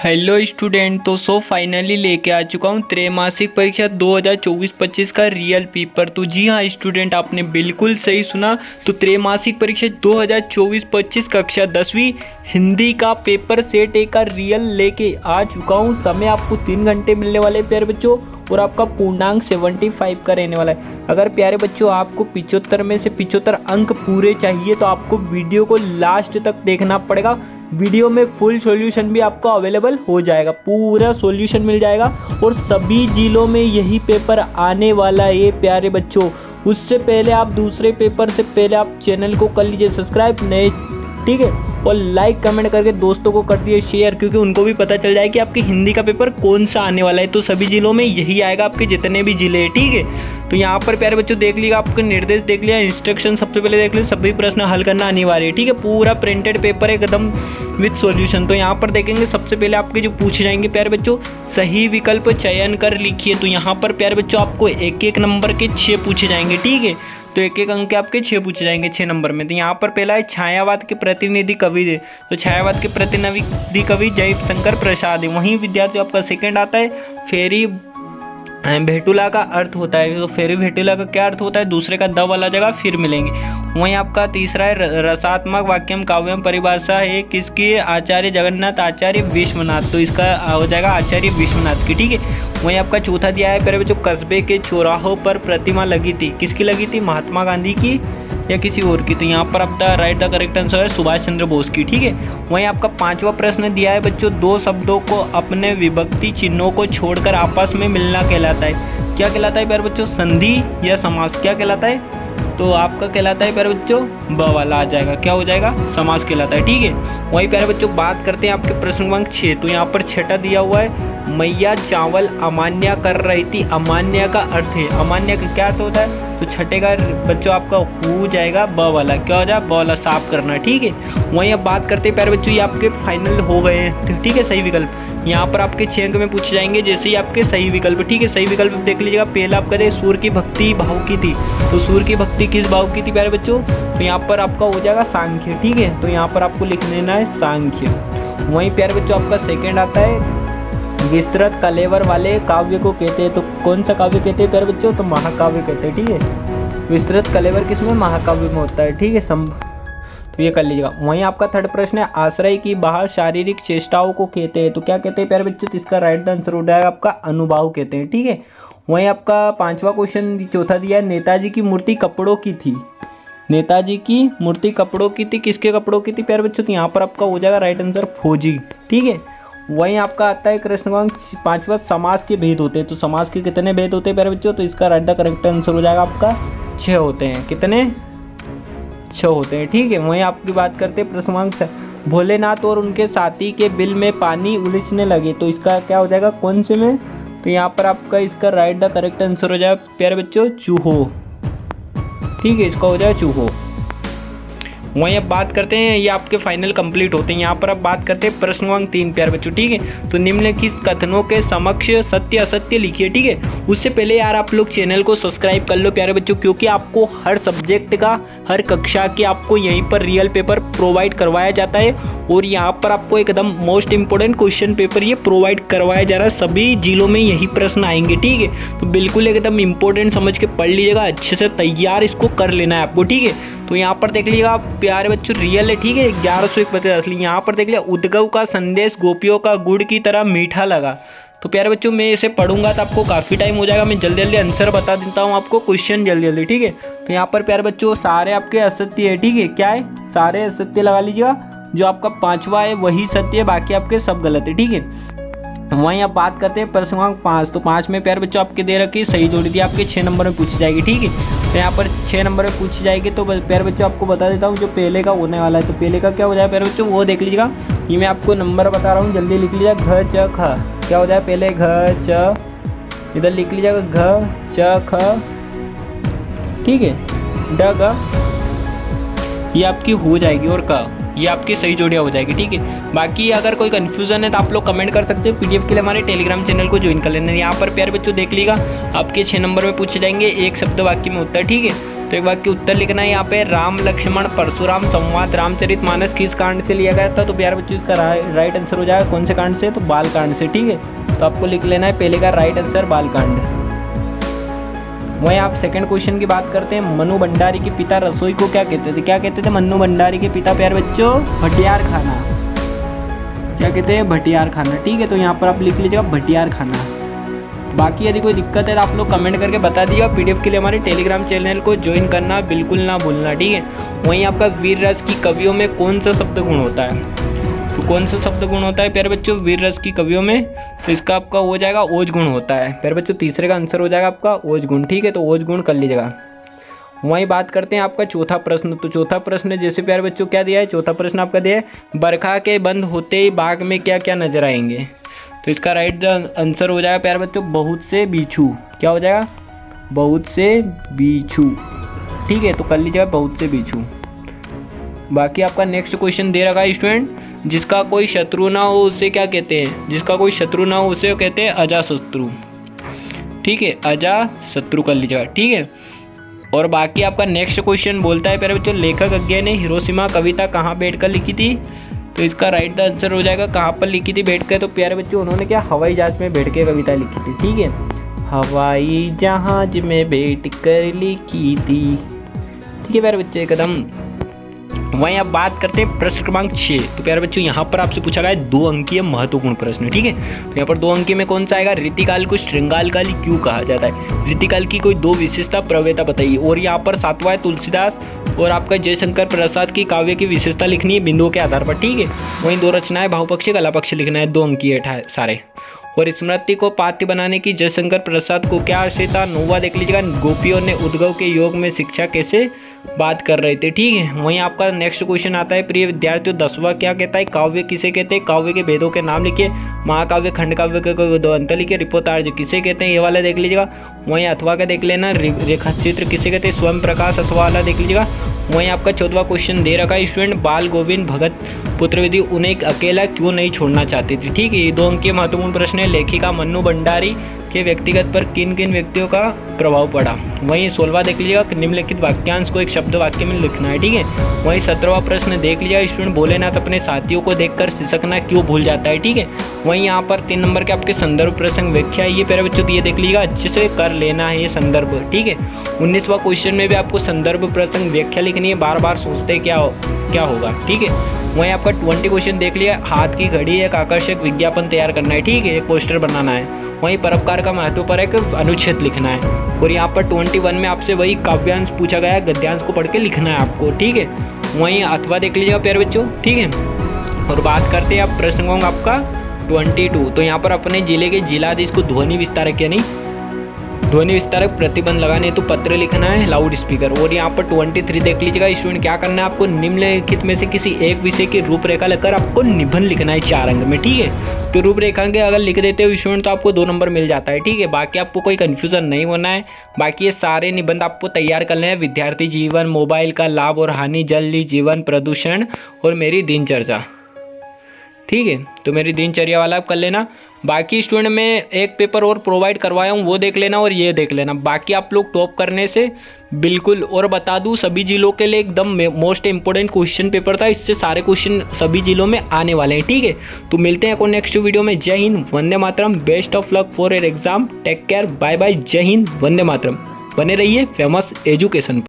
Hello student. तो finally लेके आ चुका हूँ त्रैमासिक परीक्षा 2024-25 का रियल पेपर। तो जी हाँ स्टूडेंट, आपने बिल्कुल सही सुना। तो त्रैमासिक परीक्षा 2024-25 कक्षा 10वीं हिंदी का पेपर सेट ए का रियल लेके आ चुका हूँ। समय आपको 3 घंटे मिलने वाले प्यारे बच्चों, और आपका पूर्णांक 75 का रहने वाला है। अगर प्यारे बच्चों आपको 75 में से 75 अंक पूरे चाहिए तो आपको वीडियो को लास्ट तक देखना पड़ेगा। वीडियो में फुल सॉल्यूशन भी आपको अवेलेबल हो जाएगा, पूरा सॉल्यूशन मिल जाएगा और सभी जिलों में यही पेपर आने वाला है प्यारे बच्चों। उससे पहले आप दूसरे पेपर से पहले आप चैनल को कर लीजिए सब्सक्राइब, नए ठीक है, और लाइक कमेंट करके दोस्तों को कर दिए शेयर, क्योंकि उनको भी पता चल जाए कि आपके हिंदी का पेपर कौन सा आने वाला है। तो सभी जिलों में यही आएगा, आपके जितने भी जिले हैं, ठीक है। तो यहाँ पर प्यारे बच्चों देख लीजिएगा, आपके निर्देश देख लिया, इंस्ट्रक्शन सबसे पहले देख लिया, सभी प्रश्न हल करना अनिवार्य है, ठीक है। पूरा प्रिंटेड पेपर है एकदम विद सॉल्यूशन। तो यहाँ पर देखेंगे सबसे पहले आपके जो पूछे जाएंगे प्यारे बच्चों, सही विकल्प चयन कर लिखिए। तो यहाँ पर प्यारे बच्चों आपको एक एक नंबर के 6 पूछे जाएंगे, ठीक है। तो एक एक अंक के आपके 6 पूछे जाएंगे 6 नंबर में। तो यहाँ पर पहला है छायावाद के प्रतिनिधि कवि थे। तो छायावाद के प्रतिनिधि कवि जयशंकर प्रसाद है। वहीं विद्यार्थी आपका सेकंड आता है फेरी भेटुला का अर्थ होता है। तो फेरी भेटुला का क्या अर्थ होता है, दूसरे का द वाला जगह फिर मिलेंगे। वहीं आपका तीसरा है रसात्मक वाक्यम काव्यम परिभाषा है किसकी, आचार्य जगन्नाथ आचार्य विश्वनाथ। तो इसका हो जाएगा आचार्य विश्वनाथ की, ठीक है। वहीं आपका चौथा दिया है प्यारे बच्चों, कस्बे के चौराहों पर प्रतिमा लगी थी, किसकी लगी थी, महात्मा गांधी की या किसी और की। तो यहाँ पर आपका राइट द करेक्ट आंसर है सुभाष चंद्र बोस की, ठीक है। वहीं आपका 5वां प्रश्न दिया है बच्चों, दो शब्दों को अपने विभक्ति चिन्हों को छोड़कर आपस में मिलना कहलाता है, क्या कहलाता है प्यारे बच्चों, संधि या समास, क्या कहलाता है। तो आपका कहलाता है प्यारे बच्चों ब वाला आ जाएगा, क्या हो जाएगा, समास कहलाता है, ठीक है। वहीं प्यारे बच्चों बात करते हैं आपके प्रश्न क्रमांक 6। तो यहाँ पर छठा दिया हुआ है, मैया चावल अमान्य कर रही थी। अमान्य का अर्थ है, अमान्य का क्या अर्थ होता है। तो छठे का बच्चों आपका हो जाएगा ब वाला, क्या हो जाएगा, ब वाला साफ करना, ठीक है। वहीं अब बात करते हैं प्यारे बच्चों, ये आपके फाइनल हो गए हैं, ठीक है। सही विकल्प यहाँ पर आपके 6 अंक में पूछे जाएंगे, जैसे ही आपके सही विकल्प, ठीक है। सही विकल्प देख लीजिएगा, पहला आपका दे सूर्य की भक्ति भाव की थी। तो सूर्य की भक्ति किस भाव की थी प्यारे बच्चों, तो यहाँ पर आपका हो जाएगा सांख्य, ठीक है। तो यहाँ पर आपको लिख लेना है सांख्य। वहीं प्यारे बच्चों आपका सेकेंड आता है, विस्तृत कलेवर वाले काव्य को कहते हैं। तो कौन सा काव्य कहते हैं प्यारे बच्चों, तो महाकाव्य कहते हैं, ठीक है। विस्तृत कलेवर किसमें, महाकाव्य में होता है, ठीक है। तो ये कर लीजिएगा। वहीं आपका थर्ड प्रश्न है, आश्रय की बाहर शारीरिक चेष्टाओं को कहते हैं। तो क्या कहते हैं प्यारे बच्चों, तो इसका राइट आंसर हो जाएगा आपका अनुभाव कहते हैं, ठीक है। वहीं आपका 5वां क्वेश्चन चौथा दिया है, नेताजी की मूर्ति कपड़ों की थी। नेताजी की मूर्ति कपड़ों की थी, किसके कपड़ों की थी प्यारे बच्चों, तो यहाँ पर आपका हो जाएगा राइट आंसर फौजी, ठीक है। वहीं आपका आता है प्रश्न क्रमांक 5वां, समास के भेद होते हैं। तो समास के कितने भेद होते हैं प्यारे बच्चों, तो इसका राइट द करेक्ट आंसर हो जाएगा आपका 6 होते हैं। कितने, 6 होते हैं, ठीक है। वहीं आपकी बात करते हैं प्रश्न क्रमांक, भोलेनाथ और उनके साथी के बिल में पानी उलझने लगे। तो इसका क्या हो जाएगा, कौन से में, तो यहाँ पर आपका इसका राइट द करेक्ट आंसर हो जाएगा प्यारे बच्चों चूहो, ठीक है। इसका हो जाएगा चूहो। वहीं अब बात करते हैं, ये आपके फाइनल कंप्लीट होते हैं। यहाँ पर अब बात करते हैं प्रश्न क्रमांक 3 प्यारे बच्चों, ठीक है। तो निम्नलिखित कथनों के समक्ष सत्य असत्य लिखिए, ठीक है। उससे पहले यार आप लोग चैनल को सब्सक्राइब कर लो प्यारे बच्चों, क्योंकि आपको हर सब्जेक्ट का, हर कक्षा के आपको यहीं पर रियल पेपर प्रोवाइड करवाया जाता है। और यहाँ पर आपको एकदम मोस्ट इंपॉर्टेंट क्वेश्चन पेपर ये प्रोवाइड करवाया जा रहा है। सभी जिलों में यही प्रश्न आएंगे, ठीक है। तो बिल्कुल एकदम इंपॉर्टेंट समझ के पढ़ लीजिएगा, अच्छे से तैयार इसको कर लेना है आपको, ठीक है। तो यहाँ पर देख लीजिएगा प्यारे बच्चों रियल है, ठीक है। 1101 यहाँ पर देख लिया, उद्गव का संदेश गोपियों का गुड़ की तरह मीठा लगा। तो प्यारे बच्चों मैं इसे पढ़ूंगा तो आपको काफ़ी टाइम हो जाएगा, मैं जल्दी जल्दी आंसर बता देता हूँ आपको, क्वेश्चन जल्दी जल्दी, ठीक है। तो यहाँ पर प्यारे बच्चों सारे आपके असत्य है, ठीक है। क्या है, सारे असत्य लगा लीजिएगा। जो आपका 5वां है वही सत्य है, बाकी आपके सब गलत है, ठीक है। वहीं आप बात करते हैं प्रश्न क्रमांक 5। तो 5 में प्यारे बच्चों आपके दे रखी सही जोड़ी थी, आपके 6 नंबर में पूछी जाएगी, ठीक है। तो यहाँ पर 6 नंबर में पूछी जाएगी। तो प्यारे बच्चों आपको बता देता हूँ जो पहले का होने वाला है। तो पहले का क्या हो जाए प्यारे बच्चों, वो देख लीजिएगा। ये मैं आपको नंबर बता रहा हूँ, जल्दी लिख लीजिएगा। घ च ख, क्या हो जाए पहले, घ च, इधर लिख लीजिएगा घ च ख, ठीक है। ड ग, ये आपकी हो जाएगी, और क ये आपकी सही जोड़ियाँ हो जाएगी, ठीक है। बाकी अगर कोई कंफ्यूजन है तो आप लोग कमेंट कर सकते हैं। पीडीएफ के लिए हमारे टेलीग्राम चैनल को ज्वाइन कर लेना। यहाँ पर प्यारे बच्चों देख लीजिएगा, आपके 6 नंबर में पूछे जाएंगे, एक शब्द वाक्य में होता है, ठीक है। तो एक वाक्य उत्तर लिखना है यहाँ पे। राम लक्ष्मण परशुराम संवाद रामचरितमानस किस कांड से लिया गया था? तो प्यारे बच्चों इसका राइट आंसर हो जाएगा कौन से कांड से? तो बाल कांड से। ठीक है, तो आपको लिख लेना है पहले का राइट आंसर बाल कांड। वहीं आप सेकंड क्वेश्चन की बात करते हैं। मनु भंडारी के पिता रसोई को क्या कहते थे? क्या कहते थे मनु भंडारी के पिता प्यारे बच्चों? भटियार खाना। क्या कहते हैं? भटियार खाना। ठीक है, तो यहाँ पर आप लिख लीजिएगा भटियार खाना। बाकी यदि कोई दिक्कत है तो आप लोग कमेंट करके बता दीजिएगा। पीडीएफ के लिए हमारे टेलीग्राम चैनल को ज्वाइन करना बिल्कुल ना भूलना। ठीक है, वहीं आपका वीर रस की कवियों में कौन सा शब्द गुण होता है? तो कौन सा शब्द गुण होता है प्यारे बच्चों वीर रस की कवियों में? तो इसका आपका हो जाएगा ओज गुण होता है प्यारे बच्चों। तीसरे का आंसर हो जाएगा आपका ओज गुण। ठीक है, तो ओज गुण कर लीजिएगा। वहीं बात करते हैं आपका चौथा प्रश्न। तो चौथा प्रश्न जैसे प्यारे बच्चों क्या दिया है? चौथा प्रश्न आपका दिया है बरखा के बंद होते ही बाग में क्या क्या नजर आएंगे? तो इसका राइट आंसर हो जाएगा प्यारे बच्चों बहुत से बिच्छू। क्या हो जाएगा? बहुत से बिच्छू। ठीक है, तो कर लीजिएगा बहुत से बिच्छू। बाकी आपका नेक्स्ट क्वेश्चन दे रखा है स्टूडेंट, जिसका कोई शत्रु ना हो उसे क्या कहते हैं? जिसका कोई शत्रु ना हो उसे कहते हैं अजातशत्रु। ठीक है, अजातशत्रु कर लीजिएगा। ठीक है, और बाकी आपका नेक्स्ट क्वेश्चन बोलता है प्यारे बच्चों लेखक अज्ञे ने हिरोशिमा कविता कहाँ बैठकर लिखी थी? तो इसका राइट आंसर हो जाएगा कहाँ पर लिखी थी बैठ कर? तो प्यारे बच्चों उन्होंने क्या हवाई जहाज में बैठ के कविता लिखी थी। ठीक है, हवाई जहाज में बैठ कर लिखी थी। ठीक है प्यारे बच्चों एकदम। वहीं आप बात करते हैं प्रश्न क्रमांक 6। तो प्यारे बच्चों यहाँ पर आपसे पूछा गया है 2 अंकीय महत्वपूर्ण प्रश्न। ठीक है, तो यहाँ पर 2 अंकीय में कौन सा आएगा? रीतिकाल को श्रृंगाल काल क्यों कहा जाता है? रीतिकाल की कोई 2 विशेषता प्रवेता बताइए। और यहाँ पर 7वां है तुलसीदास और आपका जयशंकर प्रसाद की काव्य की विशेषता लिखनी है बिंदुओं के आधार पर। ठीक है, वहीं 2 रचनाएं भावपक्ष कलापक्ष लिखना है। 2 अंकीय सारे। और स्मृति को पाठ्य बनाने की जयशंकर प्रसाद को क्या आशय था? 9वां देख लीजिएगा गोपियों ने उद्गव के योग में शिक्षा कैसे बात कर रहे थे। ठीक है, वहीं आपका नेक्स्ट क्वेश्चन आता है प्रिय विद्यार्थियों 10वां क्या कहता है? काव्य किसे कहते हैं? काव्य के भेदों के नाम लिखिए। महाकाव्य खंड काव्य के 2 अंतर लिखिए। रिपोतार्ज किसे कहते हैं? ये वाला देख लीजिएगा। वहीं 8वां का देख लेना रेखा चित्र किसे कहते हैं? स्वयं प्रकाश 8वां वाला देख लीजिएगा। वहीं आपका 14वां क्वेश्चन दे रखा है स्टूडेंट बाल गोविंद भगत पुत्रविधि उन्हें अकेला क्यों नहीं छोड़ना चाहती थी? ठीक है, ये 2 अंकीय महत्वपूर्ण प्रश्न है। लेखिका मन्नू भंडारी के व्यक्तिगत पर किन किन व्यक्तियों का प्रभाव पड़ा? वहीं 16वां देख लीजिएगा निम्नलिखित वाक्यांश को एक शब्द वाक्य में लिखना है। ठीक है, वहीं 17वां प्रश्न देख लीजिएगा स्टूडेंट भोलेनाथ अपने साथियों को देखकर सिसकना क्यों भूल जाता है? ठीक है, वहीं यहाँ पर 3 नंबर के आपके संदर्भ प्रसंग व्याख्या ये प्यारे बच्चों ये देख लीजिएगा अच्छे से कर लेना है ये संदर्भ। ठीक है, 19वां क्वेश्चन में भी आपको संदर्भ प्रसंग व्याख्या लिखनी है। बार बार सोचते क्या होगा। ठीक है, वहीं आपका 20 क्वेश्चन देख लिया हाथ की घड़ी एक आकर्षक विज्ञापन तैयार करना है। ठीक है, एक पोस्टर बनाना है। वहीं परोपकार का महत्व पर एक अनुच्छेद लिखना है। और यहाँ पर 21 में आपसे वही काव्यांश पूछा गया है, गद्यांश को पढ़ के लिखना है आपको। ठीक है, वहीं अथवा देख लीजिएगा प्यारे बच्चों। ठीक है, और बात करते हैं आप प्रश्न होंगे आपका 22। तो यहाँ पर अपने जिले के जिलाधीश को ध्वनि विस्तारक यानी ध्वनि विस्तारक प्रतिबंध लगाने तो पत्र लिखना है लाउड स्पीकर। और यहाँ पर 23 देख लीजिएगा स्टूडेंट क्या करना है आपको निम्नलिखित में से किसी एक विषय की रूपरेखा लेकर आपको निबंध लिखना है 4 अंक में। ठीक है, तो रूपरेखा के अगर लिख देते हो स्टूडेंट तो आपको 2 नंबर मिल जाता है। ठीक है, बाकी आपको कोई कन्फ्यूजन नहीं होना है। बाकी ये सारे निबंध आपको तैयार करने हैं। विद्यार्थी जीवन, मोबाइल का लाभ और हानि, जल जीवन, प्रदूषण और मेरी दिनचर्या। ठीक है, तो मेरी दिनचर्या वाला आप कर लेना। बाकी स्टूडेंट में एक पेपर और प्रोवाइड करवाया हूँ वो देख लेना और ये देख लेना। बाकी आप लोग टॉप करने से बिल्कुल। और बता दूँ सभी जिलों के लिए एकदम मोस्ट इंपॉर्टेंट क्वेश्चन पेपर था। इससे सारे क्वेश्चन सभी जिलों में आने वाले हैं। ठीक है, तो मिलते हैं नेक्स्ट वीडियो में। जय हिंद, वंदे मातरम। Best of luck for your exam. Take care, bye bye. जय हिंद, वंदे मातरम। बने रहिए फेमस एजुकेशन।